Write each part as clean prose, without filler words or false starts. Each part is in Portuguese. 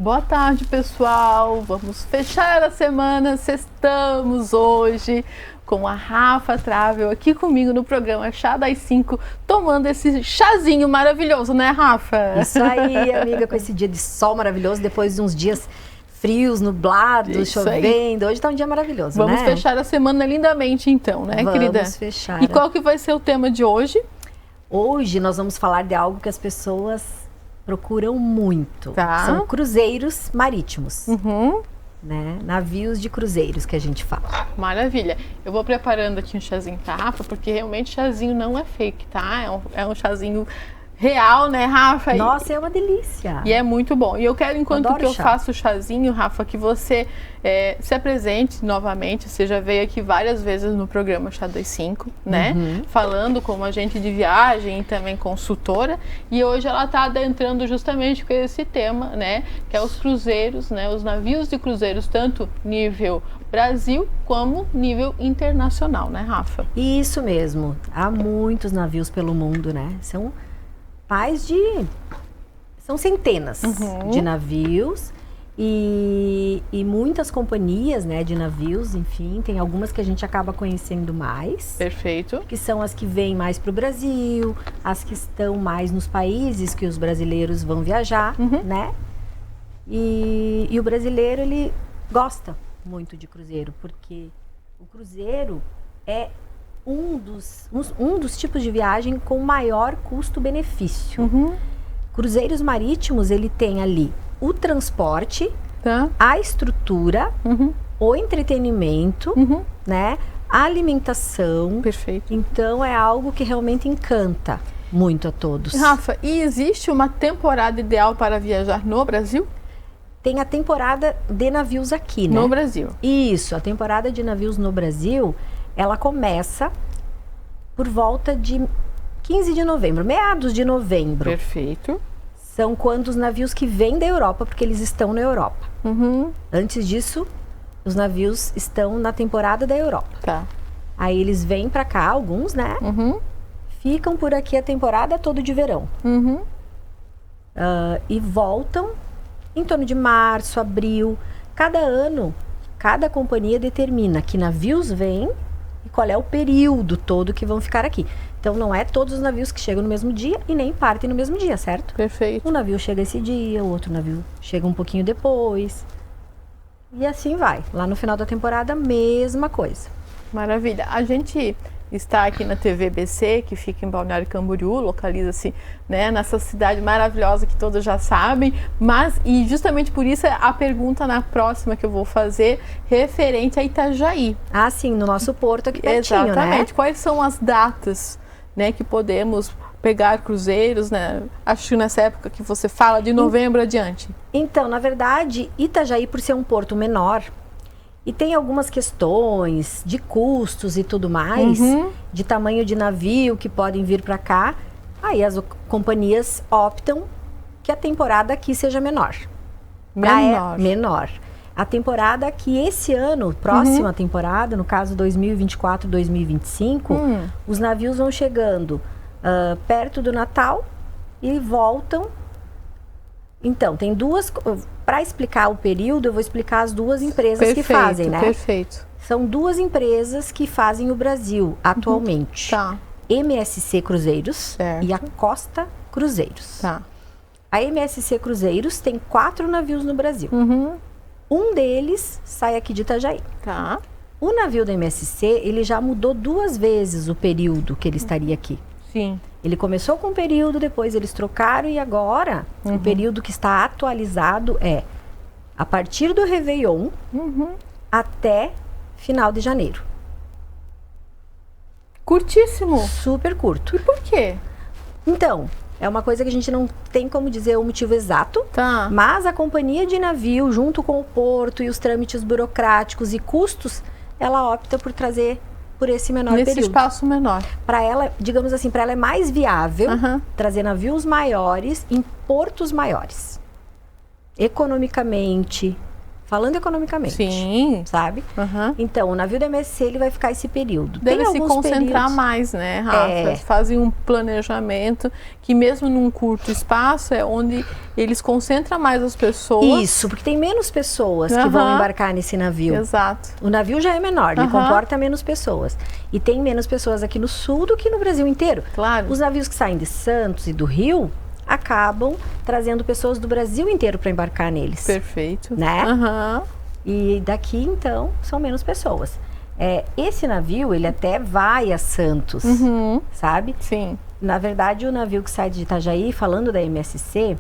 Boa tarde, pessoal. Vamos fechar a semana. Estamos hoje com a Rafa Travel aqui comigo no programa Chá das 5, tomando esse chazinho maravilhoso, né, Rafa? Isso aí, amiga, com esse dia de sol maravilhoso, depois de uns dias frios, nublados, Isso chovendo. aí. Hoje tá um dia maravilhoso, Vamos né? fechar a semana lindamente, então, né, querida? Vamos fechar. E qual que vai ser o tema de hoje? Hoje nós vamos falar de algo que as pessoas procuram muito. Tá. São cruzeiros marítimos, Uhum. né? Navios de cruzeiros que a gente fala. Maravilha. Eu vou preparando aqui um chazinho pra Rafa, porque realmente chazinho não é fake, tá? É um chazinho real, né, Rafa? Nossa, é uma delícia. E é muito bom. E eu quero, enquanto Adoro que eu chá. faço o chazinho, Rafa, que você se apresente novamente. Você já veio aqui várias vezes no programa Chá das 5, né? Falando como agente de viagem e também consultora. E hoje ela está adentrando justamente com esse tema, né? Que é os cruzeiros, né? Os navios de cruzeiros, tanto nível Brasil como nível internacional, né, Rafa? Isso mesmo. Há muitos navios pelo mundo, né? São centenas de navios e muitas companhias, né, de navios, enfim, tem algumas que a gente acaba conhecendo mais. Perfeito. Que são as que vêm mais para o Brasil, as que estão mais nos países que os brasileiros vão viajar, né? E o brasileiro, ele gosta muito de cruzeiro, porque o cruzeiro é um dos tipos de viagem com maior custo-benefício. Cruzeiros marítimos, ele tem ali o transporte, Tá. a estrutura, o entretenimento, né? A alimentação. Perfeito. Então é algo que realmente encanta muito a todos. Rafa, e existe uma temporada ideal para viajar no Brasil? Tem a temporada de navios aqui, né? No Brasil. Isso, a temporada de navios no Brasil, ela começa por volta de 15 de novembro, meados de novembro. Perfeito. São quando os navios que vêm da Europa, porque eles estão na Europa. Antes disso, os navios estão na temporada da Europa. Tá. Aí eles vêm pra cá, alguns, né? Ficam por aqui a temporada toda de verão. E voltam em torno de março, abril. Cada ano, cada companhia determina que navios vêm e qual é o período todo que vão ficar aqui. Então não é todos os navios que chegam no mesmo dia e nem partem no mesmo dia, certo? Perfeito. Um navio chega esse dia, o outro navio chega um pouquinho depois. E assim vai. Lá no final da temporada, mesma coisa. Maravilha. A gente está aqui na TV BC, que fica em Balneário Camboriú, localiza-se, né, nessa cidade maravilhosa que todos já sabem, e justamente por isso a pergunta na próxima que eu vou fazer, referente a Itajaí. Ah, sim, no nosso porto aqui pertinho, Exatamente. né? Quais são as datas, né, que podemos pegar cruzeiros, né? Acho que nessa época que você fala, de novembro adiante. Então, na verdade, Itajaí, por ser um porto menor, e tem algumas questões de custos e tudo mais, de tamanho de navio que podem vir para cá, aí as companhias optam que a temporada aqui seja menor. Menor. A temporada aqui esse ano, próxima temporada, no caso 2024-2025, os navios vão chegando perto do Natal e voltam. Então, tem duas... Para explicar o período, eu vou explicar as duas empresas que fazem, né? Perfeito. São duas empresas que fazem o Brasil atualmente. Tá. MSC Cruzeiros Certo. e a Costa Cruzeiros. Tá. A MSC Cruzeiros tem 4 navios no Brasil. Um deles sai aqui de Itajaí. Tá. O navio da MSC, ele já mudou 2 vezes o período que ele estaria aqui. Sim. Ele começou com um período, depois eles trocaram e agora o período que está atualizado é a partir do Réveillon até final de janeiro. Curtíssimo. Super curto. E por quê? Então, é uma coisa que a gente não tem como dizer o motivo exato, Tá. mas a companhia de navio, junto com o porto e os trâmites burocráticos e custos, ela opta por trazer por esse menor Nesse período. espaço menor. Para ela, digamos assim, para ela é mais viável trazer navios maiores em portos maiores. Economicamente, falando economicamente. Sim. Sabe? Então, o navio da MSC, ele vai ficar esse período. Deve Tem se alguns concentrar períodos... mais, né, Rafa? Fazem um planejamento que mesmo num curto espaço é onde eles concentram mais as pessoas. Isso, porque tem menos pessoas que vão embarcar nesse navio. Exato. O navio já é menor, ele comporta menos pessoas. E tem menos pessoas aqui no sul do que no Brasil inteiro. Claro. Os navios que saem de Santos e do Rio acabam trazendo pessoas do Brasil inteiro para embarcar neles. Perfeito. Né? E daqui, então, são menos pessoas. Esse navio, ele até vai a Santos, sabe? Sim. Na verdade, o navio que sai de Itajaí, falando da MSC,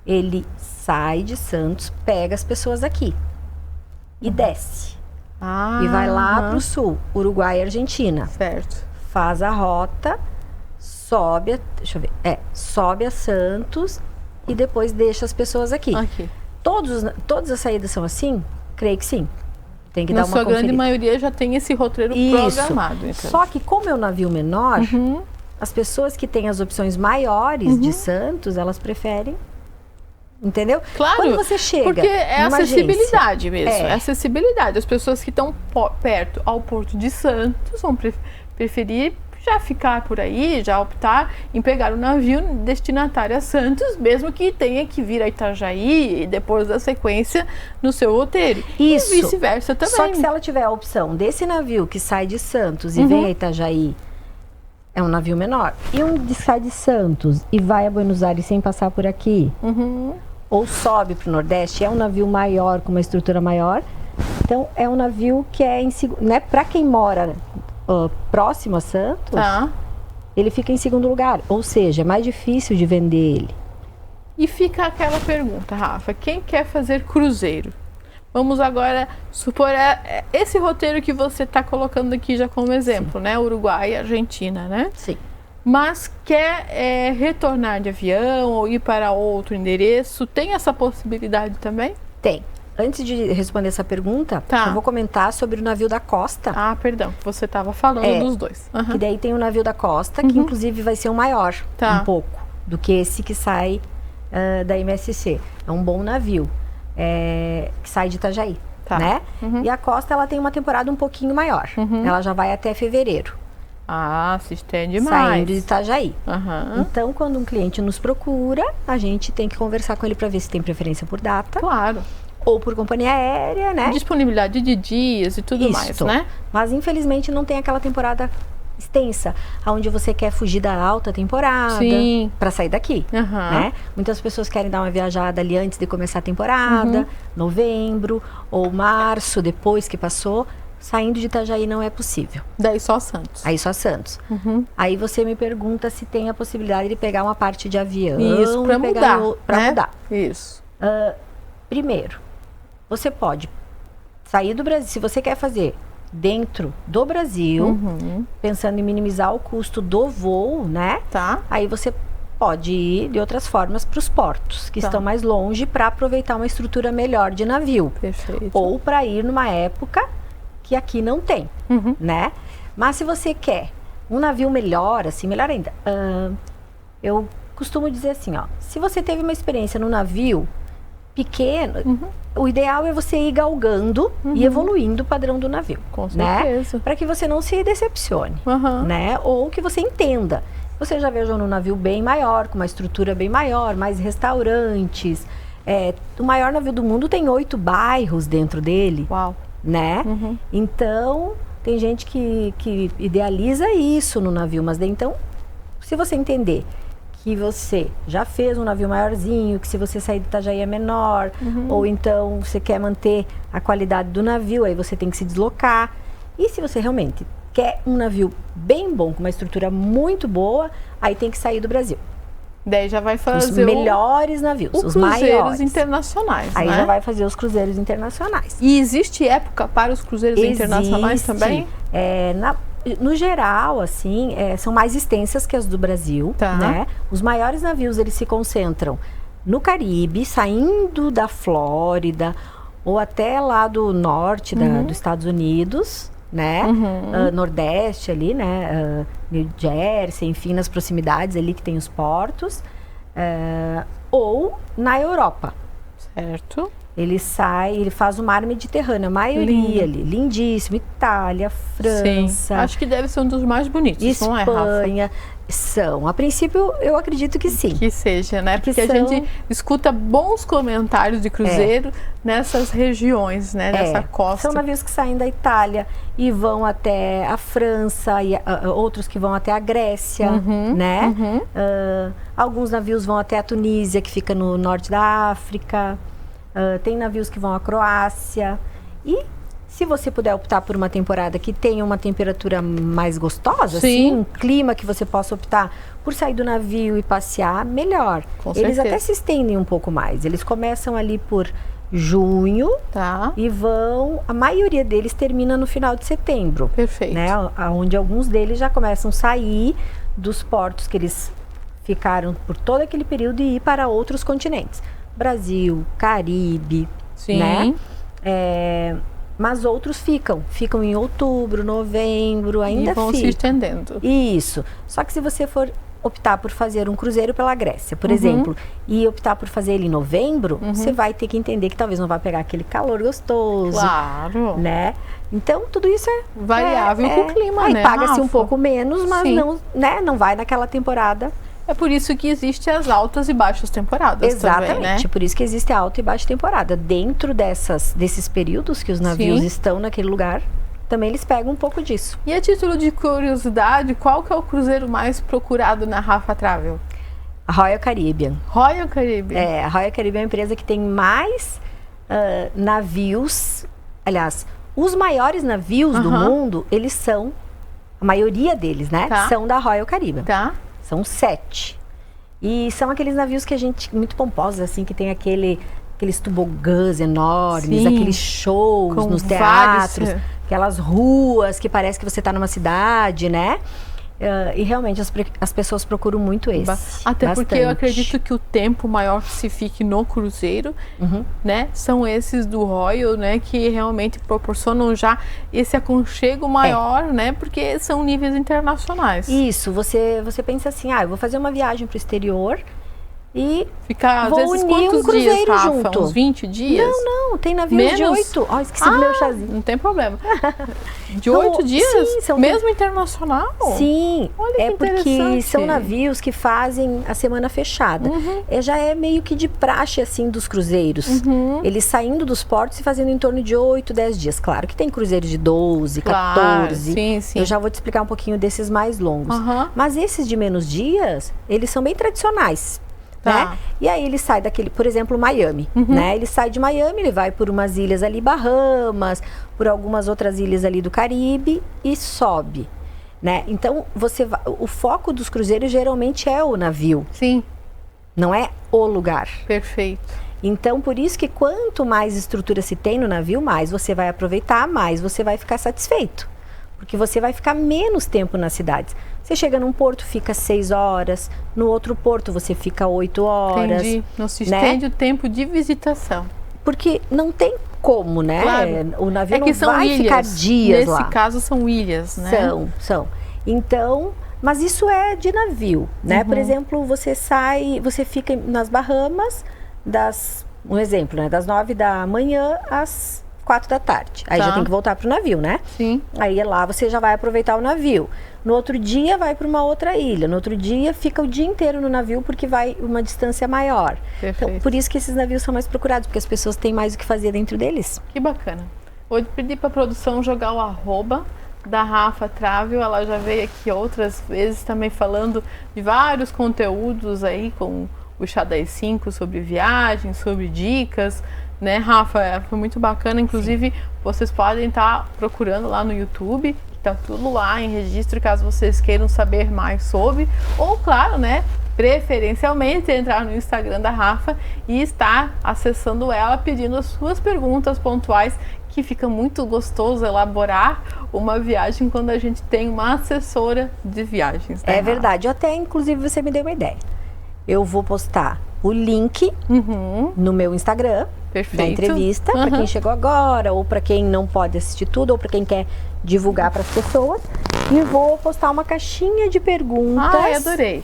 ele sai de Santos, pega as pessoas aqui e desce. E vai lá pro sul, Uruguai e Argentina. Certo. Faz a rota, sobe a Santos e depois deixa as pessoas aqui. Todas as saídas são assim? Creio que sim. Tem que dar uma conferida. Na sua grande maioria já tem esse roteiro programado. Então. Só que como é um navio menor, as pessoas que têm as opções maiores de Santos, elas preferem. Entendeu? Claro. Quando você chega porque é acessibilidade agência, mesmo. É acessibilidade. As pessoas que estão perto ao Porto de Santos vão preferir já ficar por aí, já optar em pegar o navio destinatário a Santos, mesmo que tenha que vir a Itajaí e depois da sequência no seu roteiro. Isso. E vice-versa também. Só que se ela tiver a opção desse navio que sai de Santos e vem a Itajaí, é um navio menor. E um que sai de Santos e vai a Buenos Aires sem passar por aqui, ou sobe para o Nordeste, é um navio maior, com uma estrutura maior. Então, é um navio que né, para quem mora próximo a Santos, ele fica em segundo lugar. Ou seja, é mais difícil de vender ele. E fica aquela pergunta, Rafa, quem quer fazer cruzeiro? Vamos agora supor esse roteiro que você está colocando aqui já como exemplo, né? Uruguai e Argentina, né? Sim. Mas quer retornar de avião ou ir para outro endereço, tem essa possibilidade também? Tem. Antes de responder essa pergunta, eu vou comentar sobre o navio da Costa. Ah, perdão, você estava falando dos dois. Que daí tem o navio da Costa, que inclusive vai ser o maior, um pouco, do que esse que sai da MSC. É um bom navio, que sai de Itajaí, né? E a Costa, ela tem uma temporada um pouquinho maior. Ela já vai até fevereiro. Ah, se estende mais. Saindo de Itajaí. Então, quando um cliente nos procura, a gente tem que conversar com ele para ver se tem preferência por data. Claro. Ou por companhia aérea, né? Disponibilidade de dias e tudo mais, né? Mas infelizmente não tem aquela temporada extensa, onde você quer fugir da alta temporada para sair daqui, né? Muitas pessoas querem dar uma viajada ali antes de começar a temporada, novembro ou março, depois que passou. Saindo de Itajaí não é possível. Daí só Santos. Aí só Santos. Aí você me pergunta se tem a possibilidade de pegar uma parte de avião. Isso, para mudar. Para mudar. Isso. Primeiro, você pode sair do Brasil, se você quer fazer dentro do Brasil, pensando em minimizar o custo do voo, né? Aí você pode ir de outras formas para os portos, que estão mais longe, para aproveitar uma estrutura melhor de navio. Perfeito. Ou para ir numa época que aqui não tem, né? Mas se você quer um navio melhor, assim, melhor ainda, eu costumo dizer assim, ó, se você teve uma experiência no navio pequeno, o ideal é você ir galgando e evoluindo o padrão do navio. Com certeza. Né? Para que você não se decepcione, né? Ou que você entenda. Você já viajou num navio bem maior, com uma estrutura bem maior, mais restaurantes. O maior navio do mundo tem 8 bairros dentro dele. Uau. Né? Então, tem gente que idealiza isso no navio, mas daí, então, se você entender que você já fez um navio maiorzinho, que se você sair de Itajaí é menor, ou então você quer manter a qualidade do navio, aí você tem que se deslocar. E se você realmente quer um navio bem bom, com uma estrutura muito boa, aí tem que sair do Brasil. Daí já vai fazer os melhores navios, os maiores. Cruzeiros internacionais, aí né? já vai fazer os cruzeiros internacionais. E existe época para os cruzeiros internacionais também? No geral, assim, são mais extensas que as do Brasil, né? Os maiores navios, eles se concentram no Caribe, saindo da Flórida, ou até lá do norte dos Estados Unidos, né? Nordeste ali, né? New Jersey, enfim, nas proximidades ali que tem os portos. Ou na Europa. Certo. ele faz o mar Mediterrâneo, a maioria ali, lindíssimo, Itália, França. Sim. Acho que deve ser um dos mais bonitos, Espanha, não é, Rafa? São. A princípio, eu acredito que sim. Que seja, né? Porque a gente escuta bons comentários de cruzeiro nessas regiões, né? Nessa costa. São navios que saem da Itália e vão até a França, e outros que vão até a Grécia, né? Alguns navios vão até a Tunísia, que fica no norte da África. Tem navios que vão à Croácia. E se você puder optar por uma temporada que tenha uma temperatura mais gostosa, assim, um clima que você possa optar por sair do navio e passear, melhor. Eles até se estendem um pouco mais. Eles começam ali por junho e vão... A maioria deles termina no final de setembro. Perfeito. Né? Onde alguns deles já começam a sair dos portos que eles ficaram por todo aquele período e ir para outros continentes. Brasil, Caribe, né? Mas outros ficam em outubro, novembro, ainda ficam. E vão se estendendo. Isso. Só que se você for optar por fazer um cruzeiro pela Grécia, por exemplo, e optar por fazer ele em novembro, você vai ter que entender que talvez não vai pegar aquele calor gostoso. Claro. Né? Então, tudo isso é variável com o clima, né? Paga-se um pouco menos, mas não vai naquela temporada. É por isso que existem as altas e baixas temporadas. Exatamente, também, né? Por isso que existe a alta e baixa temporada. Dentro desses períodos que os navios estão naquele lugar, também eles pegam um pouco disso. E a título de curiosidade, qual que é o cruzeiro mais procurado na Rafa Travel? A Royal Caribbean. Royal Caribbean. A Royal Caribbean é a empresa que tem mais navios. Aliás, os maiores navios do mundo, eles são, a maioria deles, né? São da Royal Caribbean. São 7. E são aqueles navios que a gente, muito pomposos, assim, que tem aqueles tobogãs enormes, aqueles shows nos teatros, aquelas ruas que parece que você está numa cidade, né? E realmente as pessoas procuram muito esse. Até porque eu acredito que o tempo maior que se fique no cruzeiro, né, são esses do Royal, né, que realmente proporcionam já esse aconchego maior, né, porque são níveis internacionais. Isso, você pensa assim, eu vou fazer uma viagem para o exterior e ficar, às vezes, quantos dias, Rafa? Junto. Uns 20 dias? Não, tem navios de 8. Esqueci do meu chazinho. Não tem problema. De 8 dias? Sim, são mesmo internacional? Sim, olha que porque são navios que fazem a semana fechada. Já é meio que de praxe, assim, dos cruzeiros. Eles saindo dos portos e fazendo em torno de 8, 10 dias. Claro que tem cruzeiros de 12, 14. Sim. Eu já vou te explicar um pouquinho desses mais longos. Mas esses de menos dias, eles são bem tradicionais. Né? E aí ele sai daquele, por exemplo, Miami, né? Ele sai de Miami, ele vai por umas ilhas ali, Bahamas, por algumas outras ilhas ali do Caribe e sobe, né? Então, o foco dos cruzeiros geralmente é o navio. Sim. Não é o lugar. Perfeito. Então, por isso que quanto mais estrutura se tem no navio, mais você vai aproveitar, mais você vai ficar satisfeito. Porque você vai ficar menos tempo nas cidades. Você chega num porto, fica 6 horas. No outro porto, você fica 8 horas. Entendi. Não se estende o tempo de visitação. Porque não tem como, né? Claro. O navio não vai ficar dias lá. Nesse caso, são ilhas, né? São. Então, mas isso é de navio, né? Por exemplo, você fica nas Bahamas um exemplo, né? Das 9 da manhã às 4 da tarde. Aí já tem que voltar pro navio, né? Sim. Aí lá você já vai aproveitar o navio. No outro dia vai para uma outra ilha. No outro dia fica o dia inteiro no navio porque vai uma distância maior. Perfeito. Então, por isso que esses navios são mais procurados, porque as pessoas têm mais o que fazer dentro deles. Que bacana. Vou pedir para a produção jogar o @ da Rafa Travel. Ela já veio aqui outras vezes também falando de vários conteúdos aí com o Chá das 5 sobre viagens, sobre dicas, né, Rafa? Foi muito bacana. Inclusive, vocês podem estar procurando lá no YouTube, que tá tudo lá em registro, caso vocês queiram saber mais sobre. Ou, claro, né, preferencialmente entrar no Instagram da Rafa e estar acessando ela, pedindo as suas perguntas pontuais, que fica muito gostoso elaborar uma viagem quando a gente tem uma assessora de viagens, né, É verdade. Até, inclusive, você me deu uma ideia. Eu vou postar o link no meu Instagram. Perfeito. Da entrevista, para quem chegou agora, ou para quem não pode assistir tudo, ou para quem quer divulgar para as pessoas. E vou postar uma caixinha de perguntas. Adorei.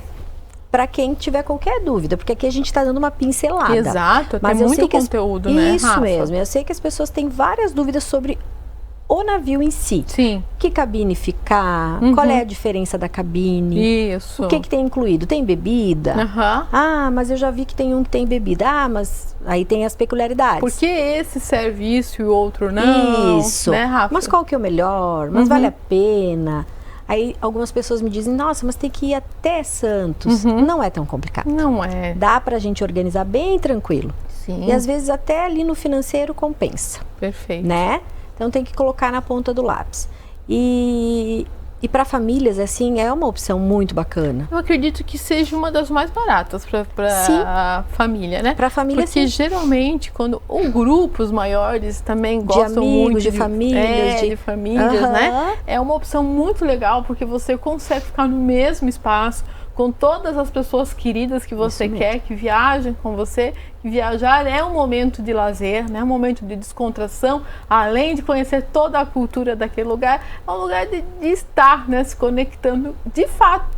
para quem tiver qualquer dúvida, porque aqui a gente está dando uma pincelada. Exato, mas tem eu muito sei que conteúdo, né, Isso Rafa? mesmo, eu sei que as pessoas têm várias dúvidas sobre o navio em si. Sim. Que cabine ficar, qual é a diferença da cabine, Isso. o que tem incluído, tem bebida? Ah, mas eu já vi que tem um que tem bebida. Ah, mas aí tem as peculiaridades. Por que esse serviço e o outro não? Isso, né, Rafa? mas qual que é o melhor? Mas vale a pena? Aí algumas pessoas me dizem, nossa, mas tem que ir até Santos. Não é tão complicado. Não é. Dá pra gente organizar bem tranquilo. Sim. E às vezes até ali no financeiro compensa. Perfeito. Né? Então tem que colocar na ponta do lápis. E para famílias, assim, é uma opção muito bacana. Eu acredito que seja uma das mais baratas para a família, né? Para a família, porque sim. geralmente, quando ou grupos maiores também gostam amigos, muito de famílias, de famílias, né? É uma opção muito legal, porque você consegue ficar no mesmo espaço com todas as pessoas queridas que você quer, que viajem com você. Viajar é um momento de lazer, né? Um momento de descontração, além de conhecer toda a cultura daquele lugar, é um lugar de estar, né? Se conectando de fato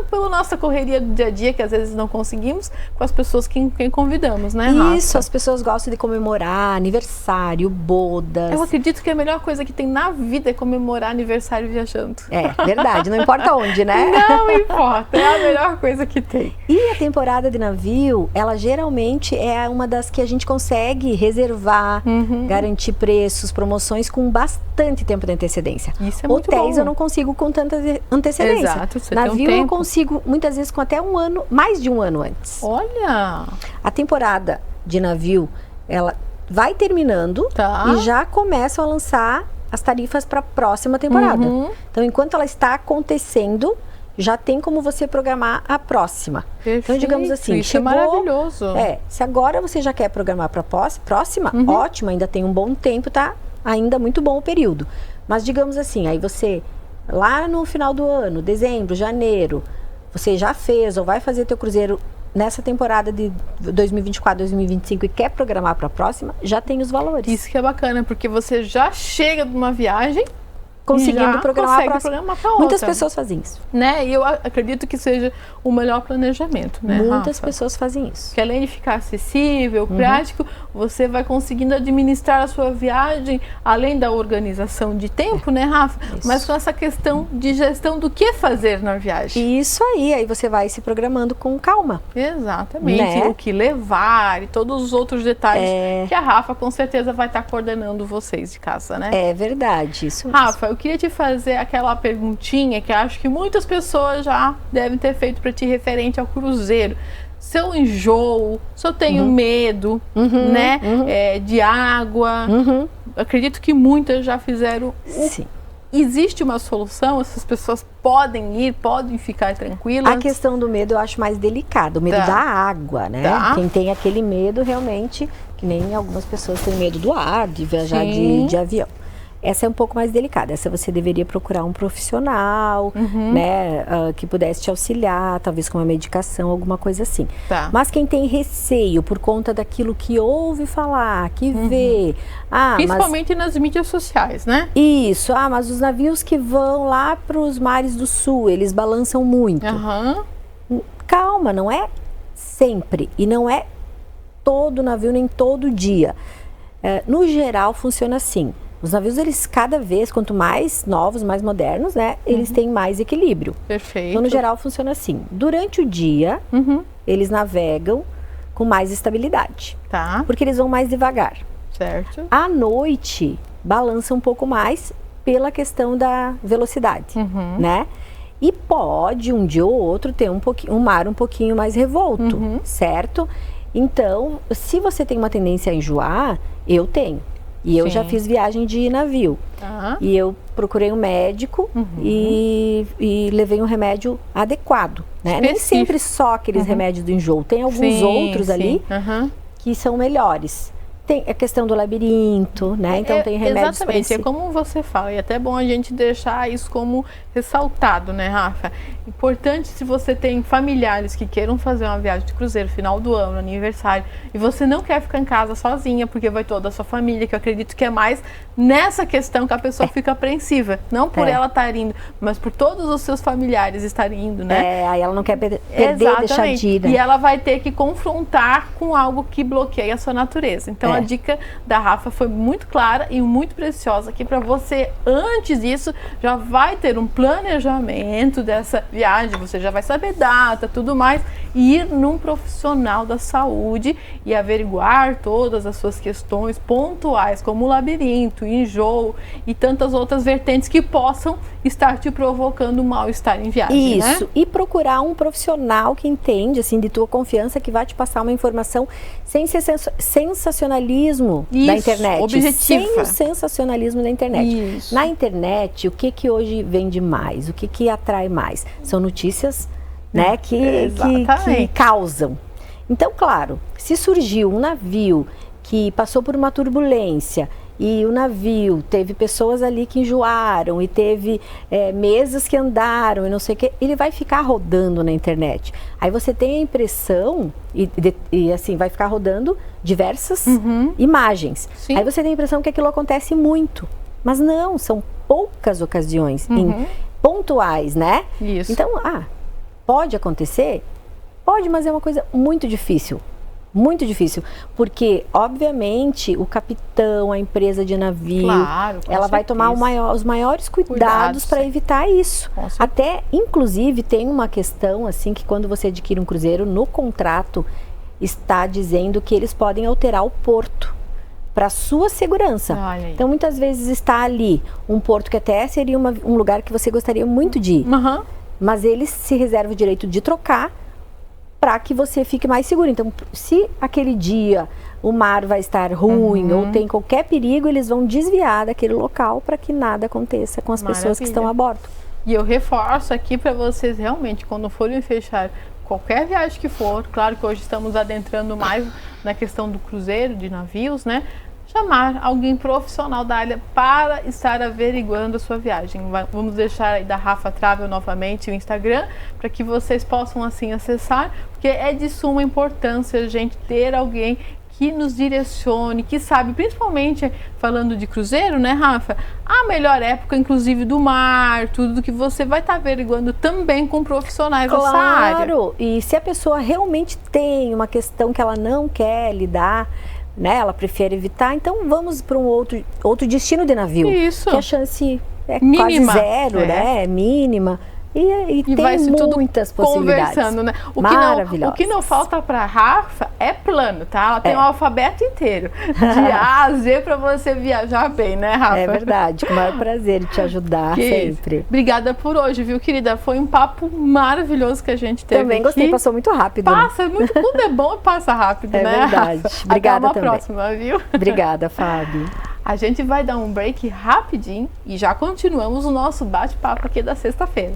pela nossa correria do dia a dia, que às vezes não conseguimos, com as pessoas quem convidamos, né, Rafa? Isso, as pessoas gostam de comemorar aniversário, bodas. Eu acredito que a melhor coisa que tem na vida é comemorar aniversário viajando. É, verdade, não importa onde, né? Não importa, é a melhor coisa que tem. E a temporada de navio, ela geralmente é uma das que a gente consegue reservar, garantir preços, promoções com bastante tempo de antecedência. Isso é muito bom. Hotéis eu não consigo com tanta antecedência. Exato, você navio tem um tempo. Eu consigo, muitas vezes, com até um ano, mais de um ano antes. Olha! A temporada de navio, ela vai terminando e já começam a lançar as tarifas para a próxima temporada. Então, enquanto ela está acontecendo, já tem como você programar a próxima. Perfeito. Então, digamos assim, isso chegou, é maravilhoso. Se agora você já quer programar para a próxima, ótimo, ainda tem um bom tempo, tá? Ainda muito bom o período. Mas, digamos assim, aí você... Lá no final do ano, dezembro, janeiro, você já fez ou vai fazer teu cruzeiro nessa temporada de 2024, 2025 e quer programar para a próxima, já tem os valores. Isso que é bacana, porque você já chega de uma viagem conseguindo programar para outra. Muitas pessoas fazem isso. Né? E eu acredito que seja o melhor planejamento, né, Muitas Rafa? pessoas fazem isso. Que além de ficar acessível, prático, você vai conseguindo administrar a sua viagem, além da organização de tempo, né, Rafa? Isso. Mas com essa questão de gestão do que fazer na viagem. Isso aí você vai se programando com calma. Exatamente. Né? O que levar e todos os outros detalhes que a Rafa com certeza vai estar coordenando vocês de casa, né? É verdade, isso mesmo. Rafa, eu queria te fazer aquela perguntinha que acho que muitas pessoas já devem ter feito para ti referente ao cruzeiro. Se eu enjoo, se eu tenho medo, né, de água, acredito que muitas já fizeram. Sim. Existe uma solução? Essas pessoas podem ir, podem ficar tranquilas? A questão do medo eu acho mais delicada, o medo da água, né? Quem tem aquele medo realmente, que nem algumas pessoas têm medo do ar, de viajar de avião. Essa é um pouco mais delicada. Essa você deveria procurar um profissional, né, que pudesse te auxiliar, talvez com uma medicação, alguma coisa assim. Mas quem tem receio por conta daquilo que ouve falar, que vê... Principalmente nas mídias sociais, né? Isso. Mas os navios que vão lá para os mares do sul, eles balançam muito. Calma, não é sempre. E não é todo navio, nem todo dia. No geral, funciona assim. Os navios, eles cada vez, quanto mais novos, mais modernos, né? Eles têm mais equilíbrio. Perfeito. Então, no geral, funciona assim. Durante o dia, eles navegam com mais estabilidade. Porque eles vão mais devagar. Certo. À noite, balança um pouco mais pela questão da velocidade, né? E pode, um dia ou outro, ter um mar um pouquinho mais revolto, certo? Então, se você tem uma tendência a enjoar, eu tenho. E eu já fiz viagem de navio. E eu procurei um médico e levei um remédio adequado. Né? Nem sempre só aqueles remédios do enjoo. Tem alguns outros ali que são melhores. Tem a questão do labirinto, né? Então tem remédios. Exatamente, é como você fala, e é até bom a gente deixar isso como ressaltado, né, Rafa? Importante, se você tem familiares que queiram fazer uma viagem de cruzeiro final do ano, aniversário, e você não quer ficar em casa sozinha, porque vai toda a sua família, que eu acredito que é mais nessa questão que a pessoa fica apreensiva, não por ela estar indo, mas por todos os seus familiares estarem indo, né? Aí ela não quer perder, deixar de ir. E ela vai ter que confrontar com algo que bloqueia a sua natureza. Então a dica da Rafa foi muito clara e muito preciosa aqui para você. Antes disso, já vai ter um planejamento dessa viagem, você já vai saber data, tudo mais, e ir num profissional da saúde e averiguar todas as suas questões pontuais, como o labirinto, enjoo e tantas outras vertentes que possam estar te provocando mal-estar em viagem, Isso, né? E procurar um profissional que entende, assim, de tua confiança, que vai te passar uma informação sem ser sensacionalismo da internet. Objetiva. Sem o sensacionalismo da internet. Isso. Na internet, o que hoje vende mais? O que atrai mais? São notícias, né, que causam. Então, claro, se surgiu um navio que passou por uma turbulência e o navio teve pessoas ali que enjoaram e teve mesas que andaram e não sei o que, ele vai ficar rodando na internet. Aí você tem a impressão, e assim, vai ficar rodando diversas imagens. Sim. Aí você tem a impressão que aquilo acontece muito. Mas não, são poucas ocasiões, pontuais, né? Isso. Então, pode acontecer? Pode, mas é uma coisa muito difícil. Muito difícil, porque, obviamente, o capitão, a empresa de navio, ela vai tomar os maiores cuidados para evitar isso. Até, inclusive, tem uma questão, assim, que quando você adquire um cruzeiro, no contrato está dizendo que eles podem alterar o porto para sua segurança. Então, muitas vezes está ali um porto que até seria um lugar que você gostaria muito de ir, mas eles se reservam o direito de trocar para que você fique mais seguro. Então, se aquele dia o mar vai estar ruim ou tem qualquer perigo, eles vão desviar daquele local para que nada aconteça com as pessoas que estão a bordo. E eu reforço aqui para vocês realmente, quando forem fechar qualquer viagem que for, claro que hoje estamos adentrando mais na questão do cruzeiro, de navios, né? Chamar alguém profissional da área para estar averiguando a sua viagem. Vamos deixar aí da Rafa Travel novamente o Instagram, para que vocês possam assim acessar, porque é de suma importância a gente ter alguém que nos direcione, que sabe, principalmente falando de cruzeiro, né, Rafa? A melhor época, inclusive, do mar, tudo que você vai estar averiguando também com profissionais dessa área. Claro, e se a pessoa realmente tem uma questão que ela não quer lidar, né, ela prefere evitar, então vamos para um outro destino de navio. Isso. Que a chance é mínima. Quase zero, né? É mínima. E tem vai se muitas possibilidades. Conversando, né? O que não falta para Rafa é plano, tá? Ela tem um alfabeto inteiro, de A a Z, para você viajar bem, né, Rafa? É verdade, com o maior prazer de te ajudar sempre. Isso. Obrigada por hoje, viu, querida? Foi um papo maravilhoso que a gente teve. Também gostei, passou muito rápido. Passa, muito, tudo é bom e passa rápido, né? É verdade. Rafa? Obrigada Até uma também. próxima, viu? Obrigada, Fábio. A gente vai dar um break rapidinho e já continuamos o nosso bate-papo aqui da sexta-feira.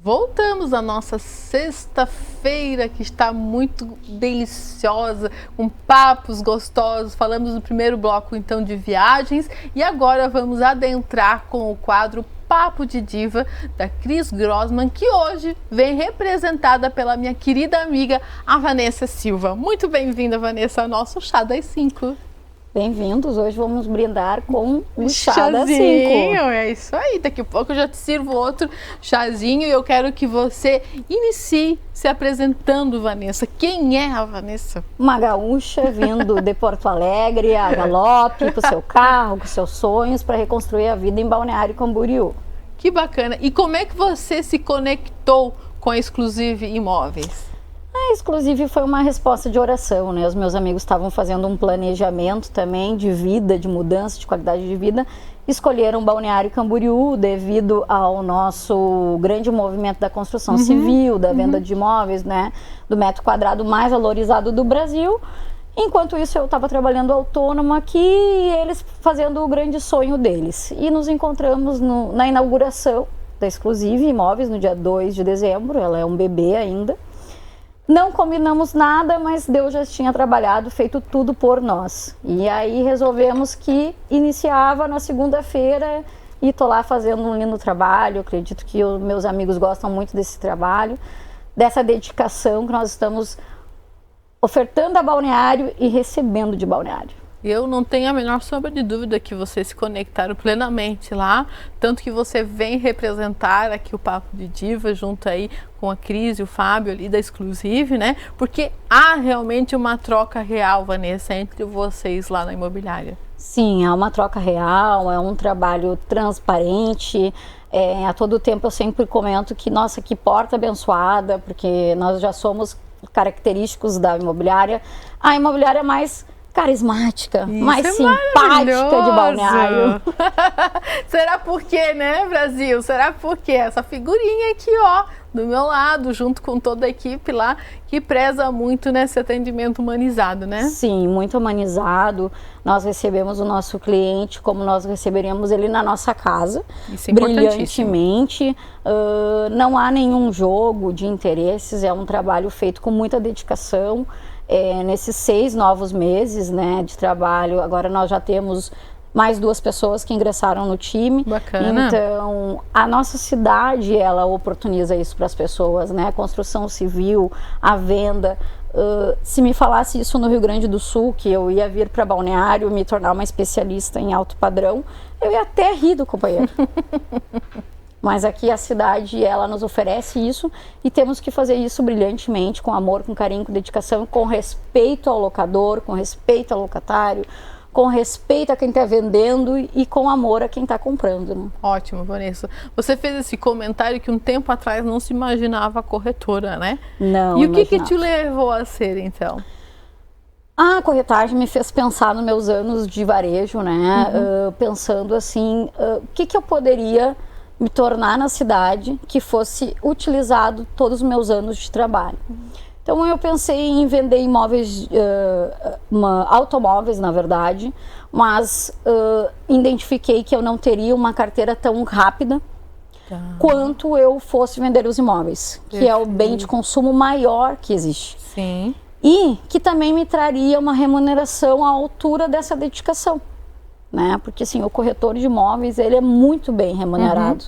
Voltamos à nossa sexta-feira, que está muito deliciosa, com papos gostosos. Falamos no primeiro bloco, então, de viagens. E agora vamos adentrar com o quadro Papo de Diva, da Cris Grossman, que hoje vem representada pela minha querida amiga, a Vanessa Silva. Muito bem-vinda, Vanessa, ao nosso Chá das 5. Bem-vindos, hoje vamos brindar com um chá das 5. É isso aí, daqui a pouco eu já te sirvo outro chazinho e eu quero que você inicie se apresentando, Vanessa. Quem é a Vanessa? Uma gaúcha vindo de Porto Alegre a galope, com seu carro, com seus sonhos, para reconstruir a vida em Balneário Camboriú. Que bacana! E como é que você se conectou com a Exclusive Imóveis? A Exclusive foi uma resposta de oração, né? Os meus amigos estavam fazendo um planejamento também de vida, de mudança, de qualidade de vida. Escolheram Balneário Camboriú devido ao nosso grande movimento da construção civil, da venda de imóveis, né? Do metro quadrado mais valorizado do Brasil. Enquanto isso, eu estava trabalhando autônoma aqui e eles fazendo o grande sonho deles. E nos encontramos na inauguração da Exclusive Imóveis no dia 2 de dezembro. Ela é um bebê ainda. Não combinamos nada, mas Deus já tinha trabalhado, feito tudo por nós. E aí resolvemos que iniciava na segunda-feira e tô lá fazendo um lindo trabalho. Acredito que os meus amigos gostam muito desse trabalho, dessa dedicação que nós estamos ofertando a Balneário e recebendo de Balneário. Eu não tenho a menor sombra de dúvida que vocês se conectaram plenamente lá, tanto que você vem representar aqui o Papo de Diva junto aí com a Cris e o Fábio ali da Exclusive, né? Porque há realmente uma troca real, Vanessa, entre vocês lá na imobiliária. Sim, há uma troca real, é um trabalho transparente. A todo tempo eu sempre comento que, nossa, que porta abençoada, porque nós já somos característicos da imobiliária. A imobiliária mais carismática, isso mais simpática de Balneário. Será por quê, né, Brasil? Será por quê? Essa figurinha aqui, ó, do meu lado, junto com toda a equipe lá, que preza muito nesse atendimento humanizado, né? Sim, muito humanizado. Nós recebemos o nosso cliente como nós receberíamos ele na nossa casa. Isso é brilhantemente. Não há nenhum jogo de interesses, é um trabalho feito com muita dedicação. Nesses 6 novos meses, né, de trabalho, agora nós já temos mais 2 pessoas que ingressaram no time. Bacana. Então, a nossa cidade, ela oportuniza isso para as pessoas, né? A construção civil, a venda. Se me falasse isso no Rio Grande do Sul, que eu ia vir para Balneário, me tornar uma especialista em alto padrão, eu ia até rir do companheiro. Mas aqui a cidade, ela nos oferece isso e temos que fazer isso brilhantemente, com amor, com carinho, com dedicação, com respeito ao locador, com respeito ao locatário, com respeito a quem está vendendo e com amor a quem está comprando, né? Ótimo, Vanessa. Você fez esse comentário que um tempo atrás não se imaginava corretora, né? Não. E o que te levou a ser, então? A corretagem me fez pensar nos meus anos de varejo, né? Pensando assim, o que eu poderia me tornar na cidade que fosse utilizado todos os meus anos de trabalho. Então eu pensei em vender imóveis, automóveis na verdade, mas identifiquei que eu não teria uma carteira tão rápida quanto eu fosse vender os imóveis, que é o bem de consumo maior que existe. Sim. E que também me traria uma remuneração à altura dessa dedicação. Né? Porque assim, o corretor de imóveis, ele é muito bem remunerado.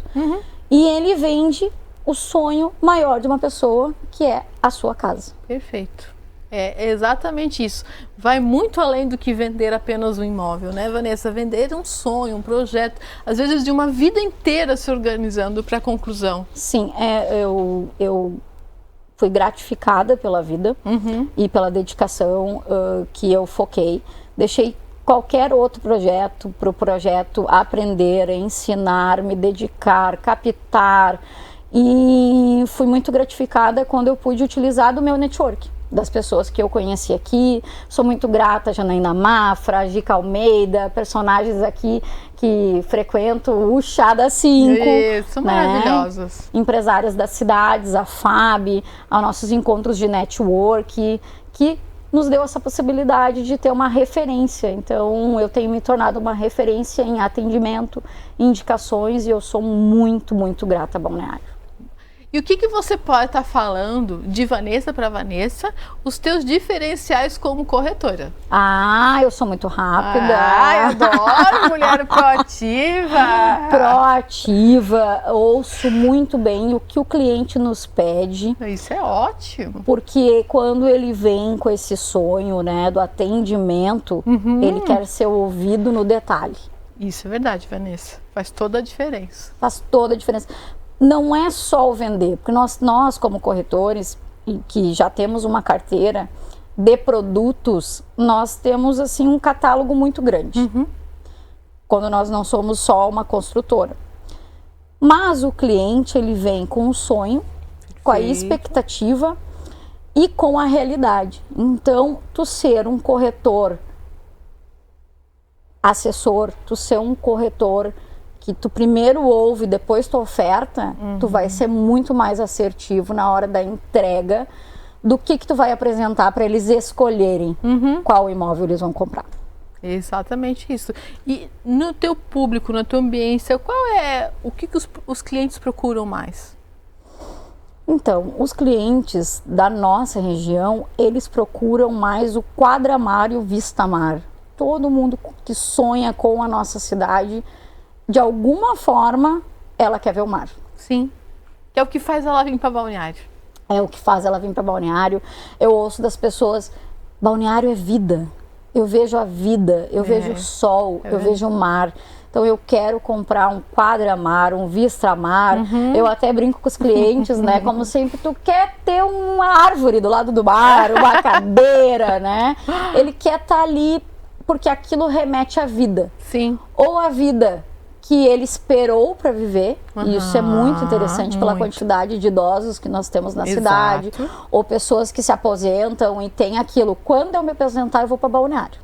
E ele vende o sonho maior de uma pessoa, que é a sua casa. Perfeito. É exatamente isso. Vai muito além do que vender apenas um imóvel, né, Vanessa? Vender um sonho, um projeto, às vezes de uma vida inteira se organizando para a conclusão. Sim, eu fui gratificada pela vida e pela dedicação que eu foquei. Deixei qualquer outro projeto para o projeto aprender, ensinar, me dedicar, captar. E fui muito gratificada quando eu pude utilizar do meu network, das pessoas que eu conheci aqui. Sou muito grata a Janaína Mafra, a Gica Almeida, personagens aqui que frequento o Chá das 5. Isso, né? Maravilhosos. Empresárias das cidades, a FAB, aos nossos encontros de network, que nos deu essa possibilidade de ter uma referência. Então, eu tenho me tornado uma referência em atendimento, indicações, e eu sou muito, muito grata a Balneário. E E o que você pode estar falando de Vanessa para Vanessa, os teus diferenciais como corretora? Eu sou muito rápida. Eu adoro mulher proativa. Proativa, ouço muito bem o que o cliente nos pede. Isso é ótimo. Porque quando ele vem com esse sonho, né, do atendimento, ele quer ser ouvido no detalhe. Isso é verdade, Vanessa. Faz toda a diferença. Faz toda a diferença. Não é só o vender, porque nós como corretores, que já temos uma carteira de produtos, nós temos assim um catálogo muito grande. Quando nós não somos só uma construtora. Mas o cliente, ele vem com um sonho, com a expectativa e com a realidade. Então, tu ser um corretor assessor, tu ser um corretor que tu primeiro ouve, depois tu oferta, tu vai ser muito mais assertivo na hora da entrega do que tu vai apresentar para eles escolherem qual imóvel eles vão comprar. Exatamente isso. E no teu público, na tua ambiência, o que os clientes procuram mais? Então, os clientes da nossa região, eles procuram mais o quadra-mar e o vista-mar. Todo mundo que sonha com a nossa cidade, de alguma forma, ela quer ver o mar. Sim. Que é o que faz ela vir para Balneário. É o que faz ela vir para Balneário. Eu ouço das pessoas, Balneário é vida. Eu vejo a vida, eu vejo o sol, eu vejo o mar. Então eu quero comprar um quadra-mar, um vista-mar. Eu até brinco com os clientes, né? Como sempre, tu quer ter uma árvore do lado do mar, uma cadeira, né? Ele quer estar ali porque aquilo remete à vida. Sim. Ou a vida que ele esperou para viver, e isso é muito interessante pela quantidade de idosos que nós temos na cidade, ou pessoas que se aposentam e tem aquilo, quando eu me aposentar eu vou para Balneário.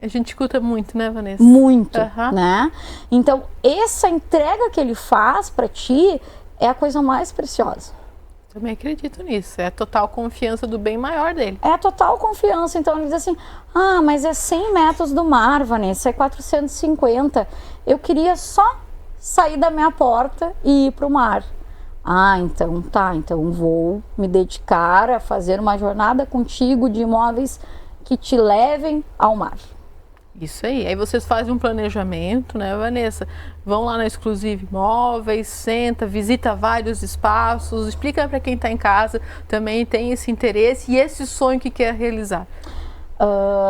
A gente escuta muito, né, Vanessa? Muito, né? Então, essa entrega que ele faz para ti é a coisa mais preciosa. Também acredito nisso, é a total confiança do bem maior dele. É a total confiança, então ele diz assim, mas é 100 metros do mar, Vanessa, é 450, eu queria só sair da minha porta e ir para o mar. Então tá, então vou me dedicar a fazer uma jornada contigo de imóveis que te levem ao mar. Isso aí. Aí vocês fazem um planejamento, né, Vanessa? Vão lá na Exclusive Imóveis, senta, visita vários espaços, explica para quem está em casa, também tem esse interesse e esse sonho que quer realizar.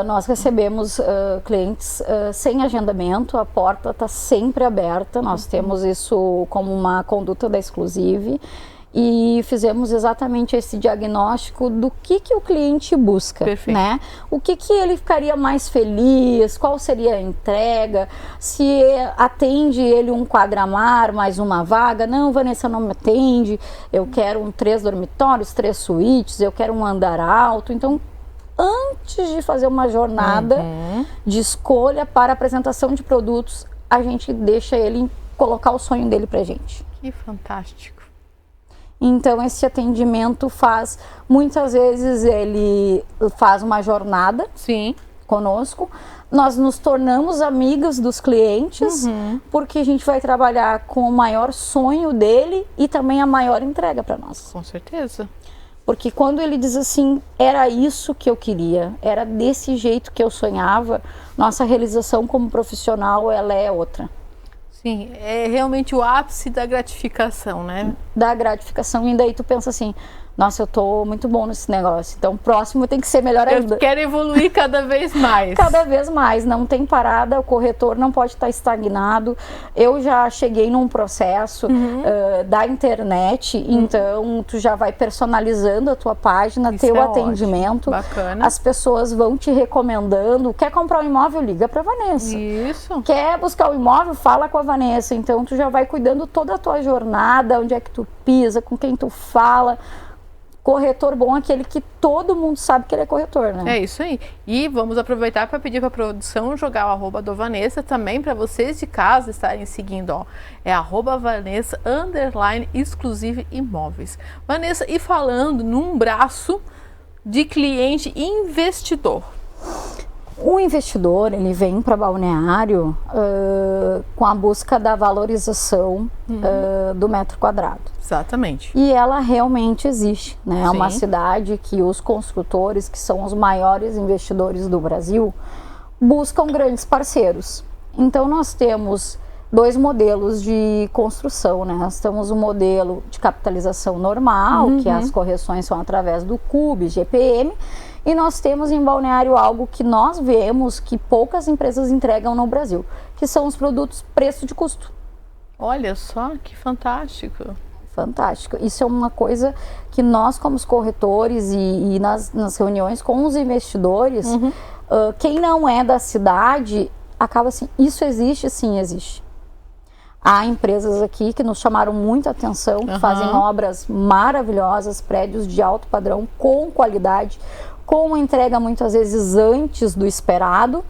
Nós recebemos clientes sem agendamento, a porta está sempre aberta, nós temos isso como uma conduta da Exclusive. E fizemos exatamente esse diagnóstico do que o cliente busca, né? O que ele ficaria mais feliz, qual seria a entrega, se atende ele um quadra-mar mais uma vaga. Não, Vanessa, não me atende, eu quero 3 dormitórios, 3 suítes, eu quero um andar alto. Então, antes de fazer uma jornada de escolha para apresentação de produtos, a gente deixa ele colocar o sonho dele pra gente. Que fantástico. Então esse atendimento faz, muitas vezes ele faz uma jornada conosco, nós nos tornamos amigas dos clientes, porque a gente vai trabalhar com o maior sonho dele e também a maior entrega para nós. Com certeza. Porque quando ele diz assim, era isso que eu queria, era desse jeito que eu sonhava, nossa realização como profissional, ela é outra. Sim, é realmente o ápice da gratificação, né? Da gratificação, e daí tu pensa assim, nossa, eu tô muito bom nesse negócio, então o próximo tem que ser melhor ainda. Eu quero evoluir cada vez mais. Cada vez mais, não tem parada, o corretor não pode estar estagnado. Eu já cheguei num processo da internet, então tu já vai personalizando a tua página, isso teu é atendimento. Ótimo. Bacana. As pessoas vão te recomendando. Quer comprar um imóvel? Liga pra Vanessa. Isso. Quer buscar um imóvel? Fala com a Vanessa. Então tu já vai cuidando toda a tua jornada, onde é que tu pisa, com quem tu fala. Corretor bom é aquele que todo mundo sabe que ele é corretor, né? É isso aí. E vamos aproveitar para pedir para a produção jogar o @ do Vanessa também para vocês de casa estarem seguindo, ó. É @Vanessa _exclusive imóveis. Vanessa, e falando num braço de cliente investidor. O investidor, ele vem para Balneário com a busca da valorização do metro quadrado. Exatamente. E ela realmente existe, né? É uma Sim. cidade que os construtores, que são os maiores investidores do Brasil, buscam grandes parceiros. Então nós temos 2 modelos de construção, né? Nós temos o modelo de capitalização normal, que as correções são através do CUB, GPM, e nós temos em Balneário algo que nós vemos que poucas empresas entregam no Brasil, que são os produtos preço de custo. Olha só, que fantástico. Fantástico. Isso é uma coisa que nós, como os corretores e nas reuniões com os investidores, quem não é da cidade, acaba assim, isso existe? Sim, existe. Há empresas aqui que nos chamaram muita atenção, que fazem obras maravilhosas, prédios de alto padrão, com qualidade, com uma entrega muitas vezes antes do esperado,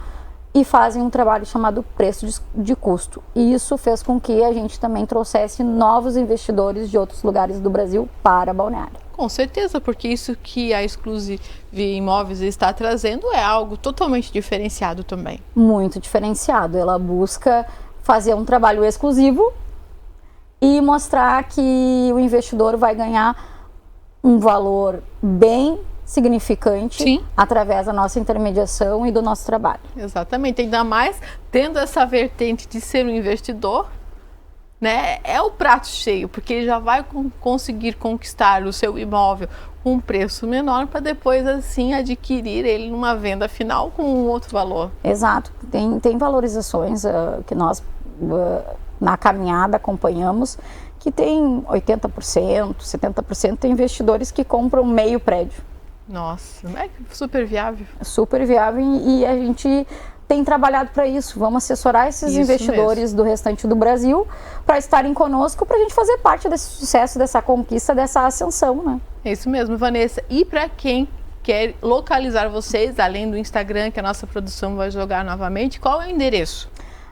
e fazem um trabalho chamado preço de custo. E isso fez com que a gente também trouxesse novos investidores de outros lugares do Brasil para Balneário. Com certeza, porque isso que a Exclusive Imóveis está trazendo é algo totalmente diferenciado também. Muito diferenciado. Ela busca fazer um trabalho exclusivo e mostrar que o investidor vai ganhar um valor bem significante através da nossa intermediação e do nosso trabalho. Exatamente, ainda mais tendo essa vertente de ser um investidor, né? É o prato cheio, porque ele já vai conseguir conquistar o seu imóvel com um preço menor para depois assim adquirir ele numa venda final com um outro valor. Exato, tem valorizações que nós na caminhada acompanhamos, que tem 80%, 70%, tem investidores que compram meio prédio. Nossa, é super viável. Super viável, e a gente tem trabalhado para isso. Vamos assessorar esses investidores do restante do Brasil para estarem conosco, para a gente fazer parte desse sucesso, dessa conquista, dessa ascensão, né? É isso mesmo, Vanessa. E para quem quer localizar vocês, além do Instagram, que a nossa produção vai jogar novamente, qual é o endereço?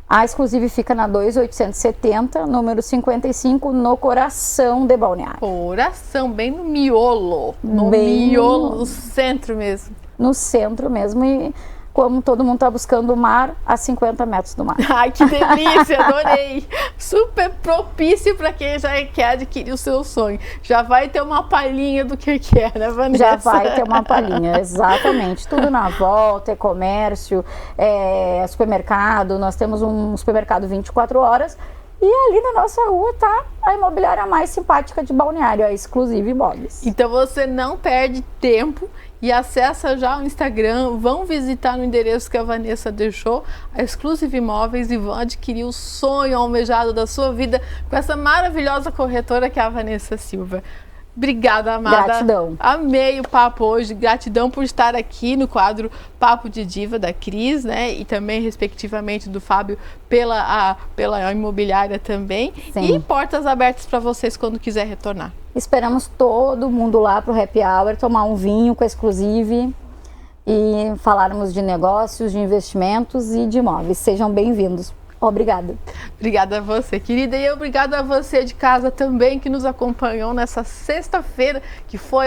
A Exclusive fica na 2870, número 55, no coração de Balneário. Coração, bem no miolo. No miolo, no centro mesmo. No centro mesmo, e como todo mundo está buscando o mar, a 50 metros do mar. Ai, que delícia, adorei. Super propício para quem já quer adquirir o seu sonho. Já vai ter uma palhinha do que é, né, Vanessa? Já vai ter uma palhinha, exatamente. Tudo na volta, é comércio, é supermercado. Nós temos um supermercado 24 horas. E ali na nossa rua está a imobiliária mais simpática de Balneário, a Exclusive Imóveis. Então você não perde tempo e acessa já o Instagram, vão visitar no endereço que a Vanessa deixou, a Exclusive Imóveis, e vão adquirir o sonho almejado da sua vida com essa maravilhosa corretora que é a Vanessa Silva. Obrigada, amada. Gratidão. Amei o papo hoje. Gratidão por estar aqui no quadro Papo de Diva da Cris, né? E também, respectivamente, do Fábio pela imobiliária também. Sim. E portas abertas para vocês quando quiser retornar. Esperamos todo mundo lá para o Happy Hour, tomar um vinho com a Exclusive e falarmos de negócios, de investimentos e de imóveis. Sejam bem-vindos. Obrigada. Obrigada a você, querida, e obrigada a você de casa também que nos acompanhou nessa sexta-feira, que foi,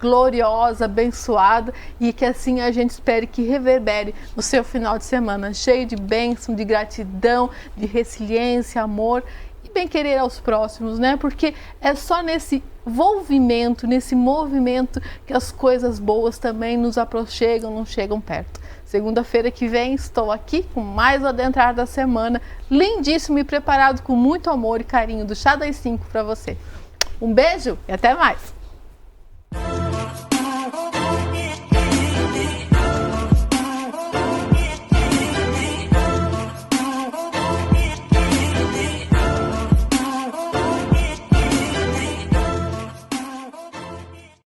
gloriosa, abençoada, e que assim a gente espere que reverbere no seu final de semana, cheio de bênção, de gratidão, de resiliência, amor e bem-querer aos próximos, né? Porque é só nesse envolvimento, nesse movimento que as coisas boas também nos aproximam, não chegam perto. Segunda-feira que vem estou aqui com mais o Adentrar da Semana, lindíssimo e preparado com muito amor e carinho do Chá das 5 para você. Um beijo e até mais!